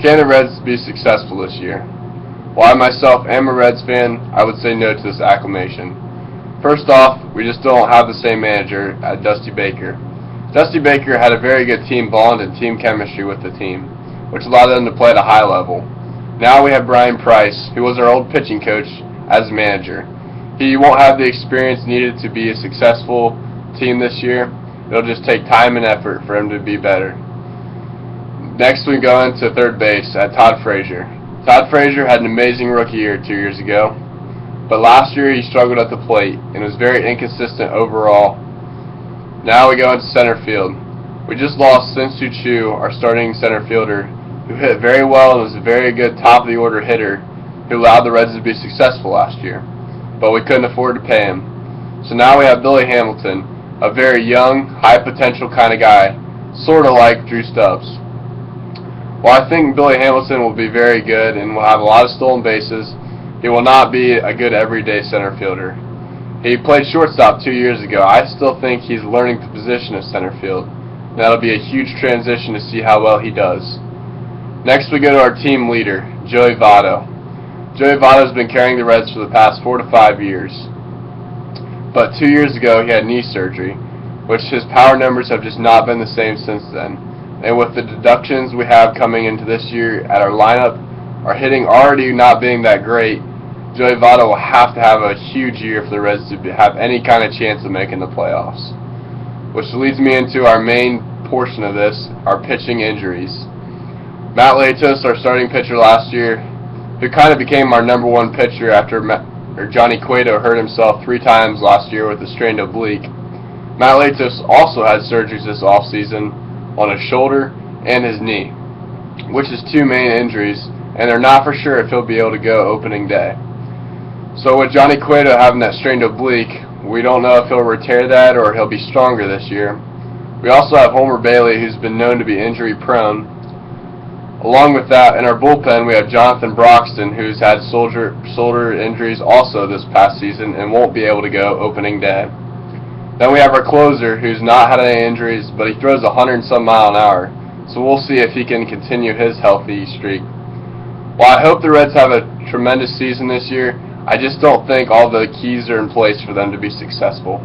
Can the Reds be successful this year? While I myself am a Reds fan, I would say no to this acclamation. First off, we just don't have the same manager at Dusty Baker. Dusty Baker had a very good team bond and team chemistry with the team, which allowed them to play at a high level. Now we have Brian Price, who was our old pitching coach, as manager. He won't have the experience needed to be a successful team this year. It'll just take time and effort for him to be better. Next we go into third base at Todd Frazier. Todd Frazier had an amazing rookie year 2 years ago, but last year he struggled at the plate and was very inconsistent overall. Now we go into center field. We just lost Sin-Soo Choo, our starting center fielder, who hit very well and was a very good top-of-the-order hitter who allowed the Reds to be successful last year, but we couldn't afford to pay him. So now we have Billy Hamilton, a very young, high-potential kind of guy, sort of like Drew Stubbs. While I think Billy Hamilton will be very good and will have a lot of stolen bases, he will not be a good everyday center fielder. He played shortstop 2 years ago. I still think he's learning the position of center field. That'll be a huge transition to see how well he does. Next we go to our team leader, Joey Votto. Joey Votto has been carrying the Reds for the past 4 to 5 years. But 2 years ago he had knee surgery, which his power numbers have just not been the same since then. And with the deductions we have coming into this year at our lineup, our hitting already not being that great, Joey Votto will have to have a huge year for the Reds to have any kind of chance of making the playoffs. Which leads me into our main portion of this, our pitching injuries. Matt Latos, our starting pitcher last year, who kind of became our number one pitcher after Johnny Cueto hurt himself 3 times last year with a strained oblique. Matt Latos also had surgeries this offseason on his shoulder and his knee, which is 2 main injuries, and they're not for sure if he'll be able to go opening day. So with Johnny Cueto having that strained oblique, we don't know if he'll repair that or he'll be stronger this year. We also have Homer Bailey, who's been known to be injury prone. Along with that, in our bullpen, we have Jonathan Broxton, who's had shoulder injuries also this past season and won't be able to go opening day. Then we have our closer, who's not had any injuries, but he throws 100-some mile an hour, so we'll see if he can continue his healthy streak. While I hope the Reds have a tremendous season this year, I just don't think all the keys are in place for them to be successful.